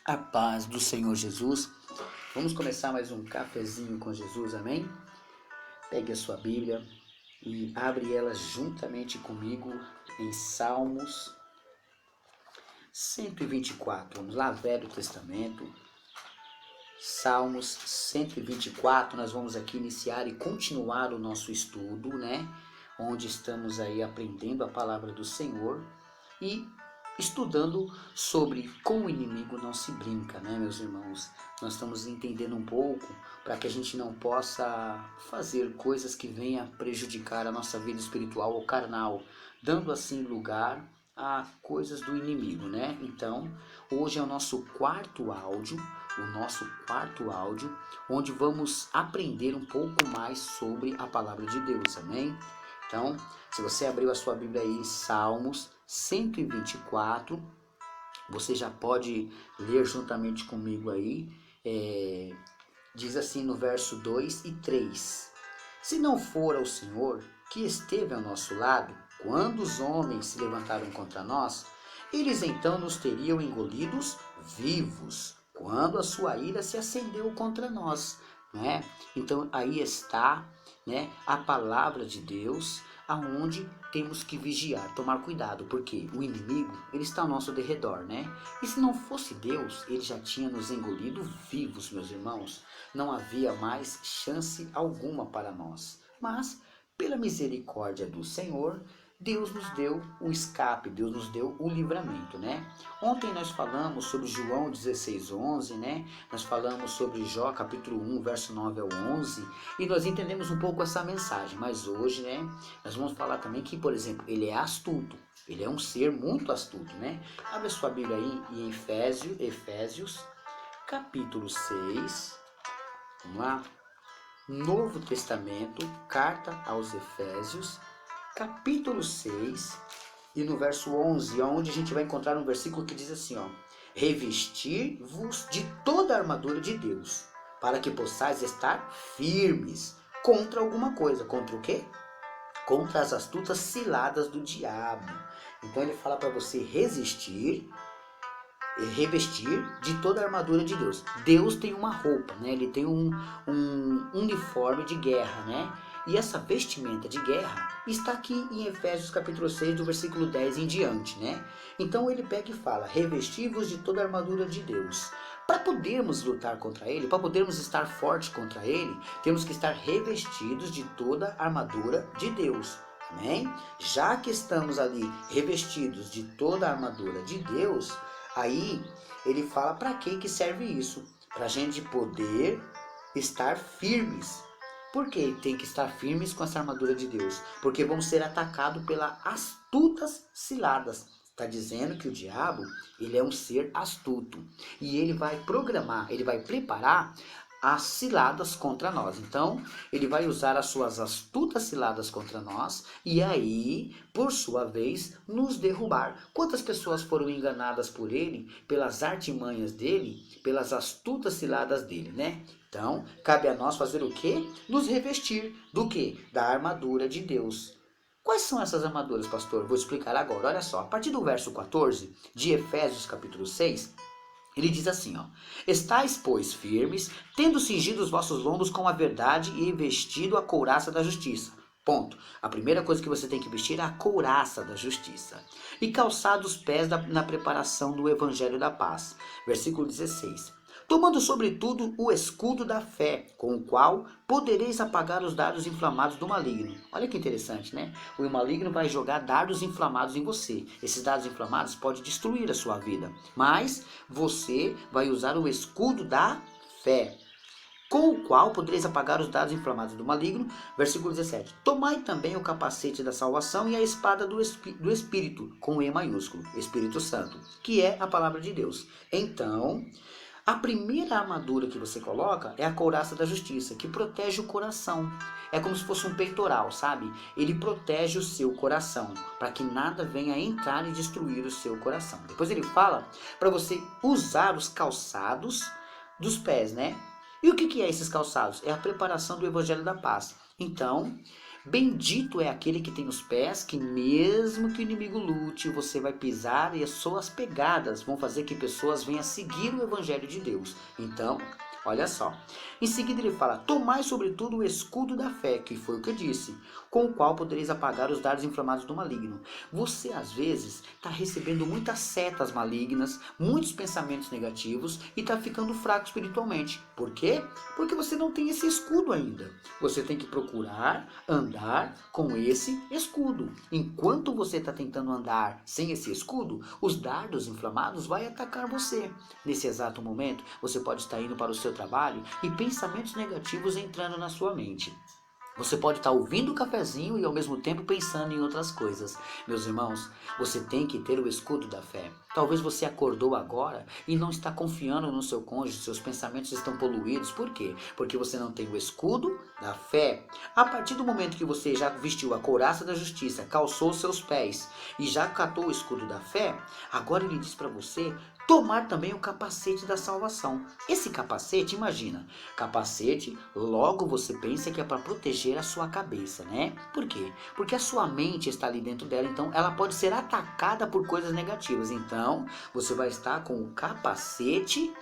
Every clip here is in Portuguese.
A paz do Senhor Jesus. Vamos começar mais um cafezinho com Jesus, amém? Pegue a sua Bíblia e abre ela juntamente comigo em Salmos 124. Vamos lá, Velho Testamento. Salmos 124, nós vamos aqui iniciar e continuar o nosso estudo, né? Onde estamos aí aprendendo a palavra do Senhor e estudando sobre com o inimigo não se brinca, né, meus irmãos? Nós estamos entendendo um pouco para que a gente não possa fazer coisas que venham prejudicar a nossa vida espiritual ou carnal, dando assim lugar a coisas do inimigo, né? Então, hoje é o nosso quarto áudio, onde vamos aprender um pouco mais sobre a palavra de Deus, amém? Então, se você abriu a sua Bíblia aí em Salmos 124, você já pode ler juntamente comigo aí. Diz assim no verso 2 e 3: Se não for o Senhor que esteve ao nosso lado, quando os homens se levantaram contra nós, eles então nos teriam engolidos vivos, quando a sua ira se acendeu contra nós, né? Então aí está, né, a palavra de Deus, aonde temos que vigiar, tomar cuidado, porque o inimigo, ele está ao nosso derredor, né? E se não fosse Deus, ele já tinha nos engolido vivos, meus irmãos. Não havia mais chance alguma para nós. Mas, pela misericórdia do Senhor, Deus nos deu o escape, Deus nos deu o livramento, né? Ontem nós falamos sobre João 16:11, né? Nós falamos sobre Jó capítulo 1, verso 9 ao 11, e nós entendemos um pouco essa mensagem, mas hoje, né, nós vamos falar também que, por exemplo, ele é astuto, ele é um ser muito astuto, né? Abre a sua Bíblia aí em Efésios capítulo 6, vamos lá? Novo Testamento, carta aos Efésios, capítulo 6, e no verso 11, onde a gente vai encontrar um versículo que diz assim, ó: revestir-vos de toda a armadura de Deus, para que possais estar firmes contra alguma coisa. Contra o quê? Contra as astutas ciladas do diabo. Então ele fala para você resistir, revestir de toda a armadura de Deus. Deus tem uma roupa, né? Ele tem um uniforme de guerra, né? E essa vestimenta de guerra está aqui em Efésios capítulo 6, do versículo 10 em diante, né? Então ele pega e fala: revesti-vos de toda a armadura de Deus. Para podermos lutar contra ele, para podermos estar fortes contra ele, temos que estar revestidos de toda a armadura de Deus. Amém? Já que estamos ali revestidos de toda a armadura de Deus, aí ele fala para que serve isso? Para a gente poder estar firmes. Por que tem que estar firmes com essa armadura de Deus? Porque vamos ser atacados pelas astutas ciladas. Está dizendo que o diabo, ele é um ser astuto. E ele vai programar, ele vai preparar as ciladas contra nós. Então, ele vai usar as suas astutas ciladas contra nós e aí, por sua vez, nos derrubar. Quantas pessoas foram enganadas por ele, pelas artimanhas dele, pelas astutas ciladas dele, né? Então, cabe a nós fazer o quê? Nos revestir do quê? Da armadura de Deus. Quais são essas armaduras, pastor? Vou explicar agora. Olha só, a partir do verso 14 de Efésios capítulo 6, ele diz assim, ó: estais, pois, firmes, tendo cingido os vossos lombos com a verdade e vestido a couraça da justiça. Ponto. A primeira coisa que você tem que vestir é a couraça da justiça. E calçado os pés na preparação do evangelho da paz. Versículo 16. Tomando sobretudo o escudo da fé, com o qual podereis apagar os dardos inflamados do maligno. Olha que interessante, né? O maligno vai jogar dardos inflamados em você. Esses dardos inflamados podem destruir a sua vida, mas você vai usar o escudo da fé, com o qual podereis apagar os dardos inflamados do maligno. Versículo 17. Tomai também o capacete da salvação e a espada do Espírito, com E maiúsculo, Espírito Santo, que é a palavra de Deus. Então, a primeira armadura que você coloca é a couraça da justiça, que protege o coração. É como se fosse um peitoral, sabe? Ele protege o seu coração, para que nada venha entrar e destruir o seu coração. Depois ele fala para você usar os calçados dos pés, né? E o que é esses calçados? É a preparação do evangelho da paz. Então, Bendito é aquele que tem os pés que, mesmo que o inimigo lute, você vai pisar e as suas pegadas vão fazer que pessoas venham seguir o evangelho de Deus. Então, olha só. Em seguida ele fala: tomai sobretudo o escudo da fé, que foi o que eu disse, com o qual podereis apagar os dardos inflamados do maligno. Você às vezes está recebendo muitas setas malignas, muitos pensamentos negativos e está ficando fraco espiritualmente. Por quê? Porque você não tem esse escudo ainda. Você tem que procurar andar com esse escudo. Enquanto você está tentando andar sem esse escudo, os dardos inflamados vão atacar você. Nesse exato momento, você pode estar indo para o seu trabalho e pensamentos negativos entrando na sua mente. Você pode estar ouvindo o cafezinho e ao mesmo tempo pensando em outras coisas. Meus irmãos, você tem que ter o escudo da fé. Talvez você acordou agora e não está confiando no seu cônjuge, seus pensamentos estão poluídos. Por quê? Porque você não tem o escudo da fé. A partir do momento que você já vestiu a couraça da justiça, calçou os seus pés e já catou o escudo da fé, agora ele diz para você tomar também o capacete da salvação. Esse capacete, imagina, capacete, logo você pensa que é para proteger a sua cabeça, né? Por quê? Porque a sua mente está ali dentro dela, então ela pode ser atacada por coisas negativas. Então, você vai estar com o capacete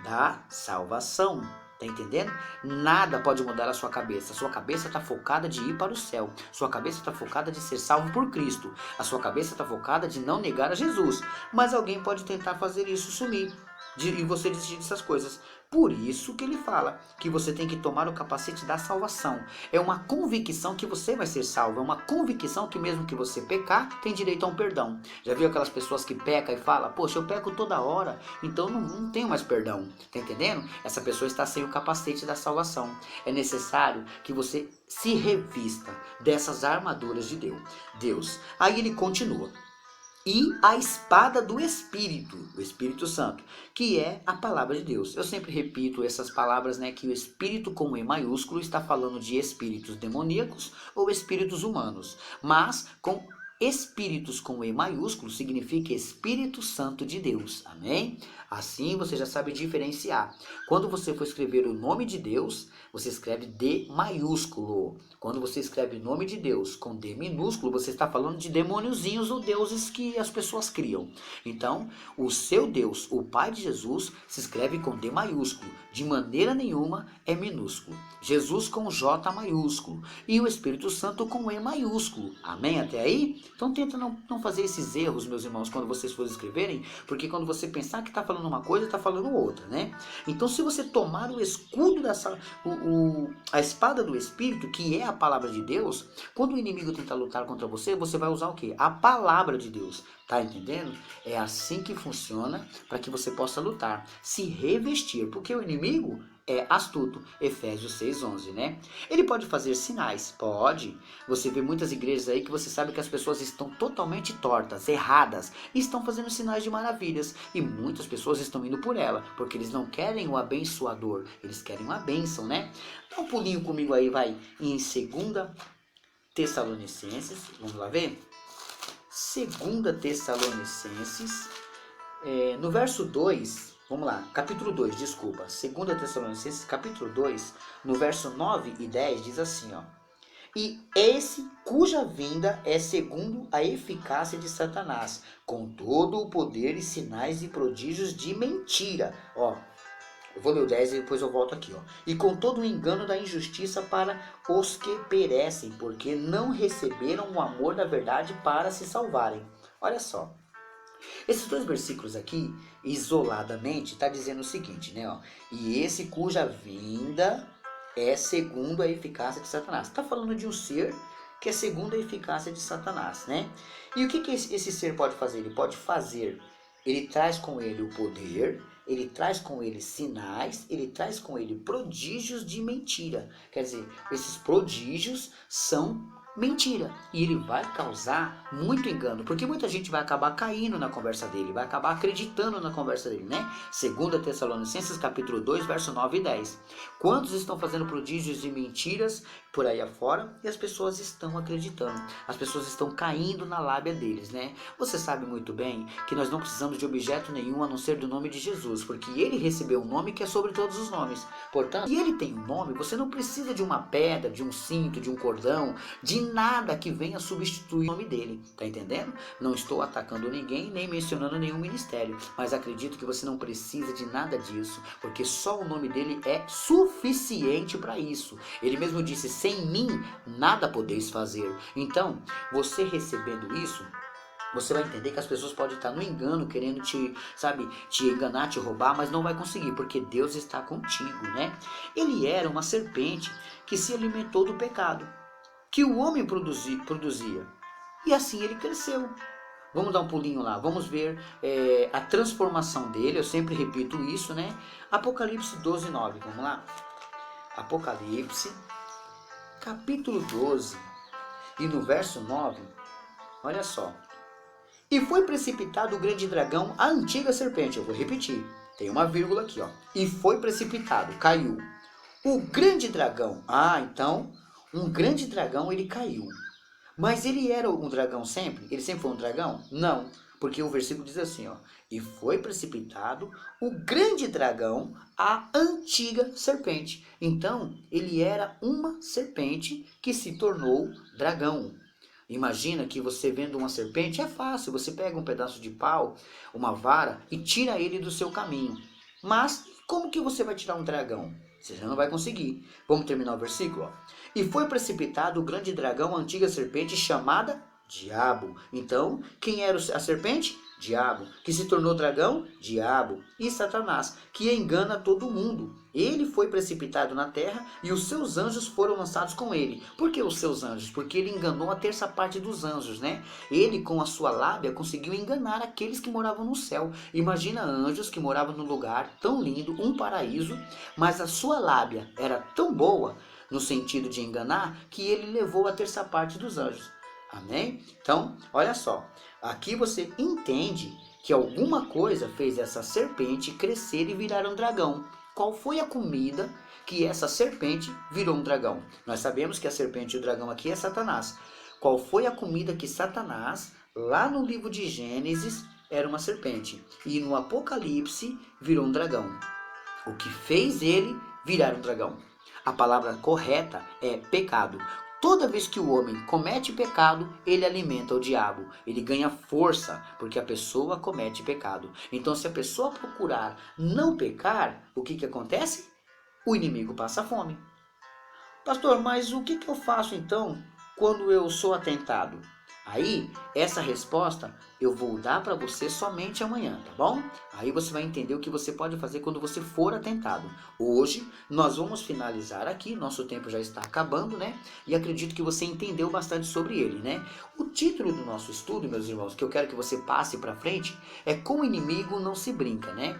da salvação. Tá entendendo? Nada pode mudar a sua cabeça. A sua cabeça está focada de ir para o céu. Sua cabeça está focada de ser salvo por Cristo. A sua cabeça está focada de não negar a Jesus. Mas alguém pode tentar fazer isso sumir. E você desistir dessas coisas. Por isso que ele fala que você tem que tomar o capacete da salvação. É uma convicção que você vai ser salvo. É uma convicção que mesmo que você pecar, tem direito a um perdão. Já viu aquelas pessoas que pecam e falam: poxa, eu peco toda hora, então não tenho mais perdão. Tá entendendo? Essa pessoa está sem o capacete da salvação. É necessário que você se revista dessas armaduras de Deus. Aí ele continua. E a espada do Espírito, o Espírito Santo, que é a palavra de Deus. Eu sempre repito essas palavras, né, que o Espírito com E maiúsculo está falando de espíritos demoníacos ou espíritos humanos, mas com espíritos com E maiúsculo significa Espírito Santo de Deus, amém? Assim você já sabe diferenciar. Quando você for escrever o nome de Deus, você escreve D maiúsculo. Quando você escreve o nome de Deus com D minúsculo, você está falando de demôniozinhos ou deuses que as pessoas criam. Então, o seu Deus, o Pai de Jesus, se escreve com D maiúsculo. De maneira nenhuma é minúsculo. Jesus com J maiúsculo. E o Espírito Santo com E maiúsculo. Amém? Até aí? Então tenta não fazer esses erros, meus irmãos, quando vocês forem escreverem, porque quando você pensar que está falando uma coisa, está falando outra, né? Então, se você tomar o escudo a espada do Espírito, que é a palavra de Deus, quando o inimigo tentar lutar contra você, você vai usar o quê? A palavra de Deus. Tá entendendo? É assim que funciona para que você possa lutar. Se revestir, porque o inimigo é astuto. Efésios 6:11, né? Ele pode fazer sinais, pode. Você vê muitas igrejas aí que você sabe que as pessoas estão totalmente tortas, erradas, e estão fazendo sinais de maravilhas. E muitas pessoas estão indo por ela, porque eles não querem o abençoador, eles querem uma bênção, né? Dá um pulinho comigo aí, vai, em 2 Tessalonicenses, vamos lá ver? 2 Tessalonicenses, no verso 2, vamos lá, capítulo 2, desculpa, 2 Tessalonicenses, capítulo 2, no verso 9 e 10, diz assim, ó: e esse cuja vinda é segundo a eficácia de Satanás, com todo o poder e sinais e prodígios de mentira, ó. Eu vou ler o 10 e depois eu volto aqui, ó. E com todo o engano da injustiça para os que perecem, porque não receberam o amor da verdade para se salvarem. Olha só. Esses dois versículos aqui, isoladamente, está dizendo o seguinte, né? Ó, e esse cuja vinda é segundo a eficácia de Satanás. Está falando de um ser que é segundo a eficácia de Satanás, né? E o que esse ser pode fazer? Ele pode fazer, ele traz com ele o poder, ele traz com ele sinais, ele traz com ele prodígios de mentira. Quer dizer, esses prodígios são mentira. E ele vai causar muito engano, porque muita gente vai acabar caindo na conversa dele, vai acabar acreditando na conversa dele, né? 2 Tessalonicenses capítulo 2, verso 9 e 10. Quantos estão fazendo prodígios de mentiras por aí afora e as pessoas estão acreditando. As pessoas estão caindo na lábia deles, né? Você sabe muito bem que nós não precisamos de objeto nenhum a não ser do nome de Jesus, porque ele recebeu um nome que é sobre todos os nomes. Portanto, se ele tem um nome, você não precisa de uma pedra, de um cinto, de um cordão, de nada que venha substituir o nome dele. Tá entendendo? Não estou atacando ninguém, nem mencionando nenhum ministério, mas acredito que você não precisa de nada disso, porque só o nome dele é suficiente para isso. Ele mesmo disse: sem mim nada podeis fazer. Então, você recebendo isso, você vai entender que as pessoas podem estar no engano, querendo te enganar, te roubar, mas não vai conseguir, porque Deus está contigo, né? Ele era uma serpente que se alimentou do pecado, que o homem produzia. E assim ele cresceu. Vamos dar um pulinho lá, vamos ver a transformação dele, eu sempre repito isso, né? Apocalipse 12, 9, vamos lá? Apocalipse, capítulo 12, e no verso 9, olha só. E foi precipitado o grande dragão, a antiga serpente. Eu vou repetir, tem uma vírgula aqui, ó. E foi precipitado, caiu. O grande dragão. Então, um grande dragão, ele caiu. Mas ele era um dragão sempre? Ele sempre foi um dragão? Não, porque o versículo diz assim, ó. E foi precipitado o grande dragão, a antiga serpente. Então, ele era uma serpente que se tornou dragão. Imagina que você vendo uma serpente é fácil, você pega um pedaço de pau, uma vara e tira ele do seu caminho. Mas como que você vai tirar um dragão? Você já não vai conseguir. Vamos terminar o versículo? Ó. E foi precipitado o grande dragão, a antiga serpente, chamada Diabo. Então, quem era a serpente? Diabo. Que se tornou dragão? Diabo. E Satanás, que engana todo mundo. Ele foi precipitado na terra e os seus anjos foram lançados com ele. Por que os seus anjos? Porque ele enganou a terça parte dos anjos, né? Ele, com a sua lábia, conseguiu enganar aqueles que moravam no céu. Imagina anjos que moravam num lugar tão lindo, um paraíso, mas a sua lábia era tão boa, no sentido de enganar, que ele levou a terça parte dos anjos. Amém? Então, olha só. Aqui você entende que alguma coisa fez essa serpente crescer e virar um dragão. Qual foi a comida que essa serpente virou um dragão? Nós sabemos que a serpente e o dragão aqui é Satanás. Qual foi a comida que Satanás, lá no livro de Gênesis, era uma serpente? E no Apocalipse virou um dragão. O que fez ele virar um dragão? A palavra correta é pecado. Toda vez que o homem comete pecado, ele alimenta o diabo. Ele ganha força, porque a pessoa comete pecado. Então, se a pessoa procurar não pecar, o que acontece? O inimigo passa fome. Pastor, mas o que eu faço então quando eu sou atentado? Aí, essa resposta eu vou dar para você somente amanhã, tá bom? Aí você vai entender o que você pode fazer quando você for atentado. Hoje, nós vamos finalizar aqui, nosso tempo já está acabando, né? E acredito que você entendeu bastante sobre ele, né? O título do nosso estudo, meus irmãos, que eu quero que você passe para frente, é Com o Inimigo Não Se Brinca, né?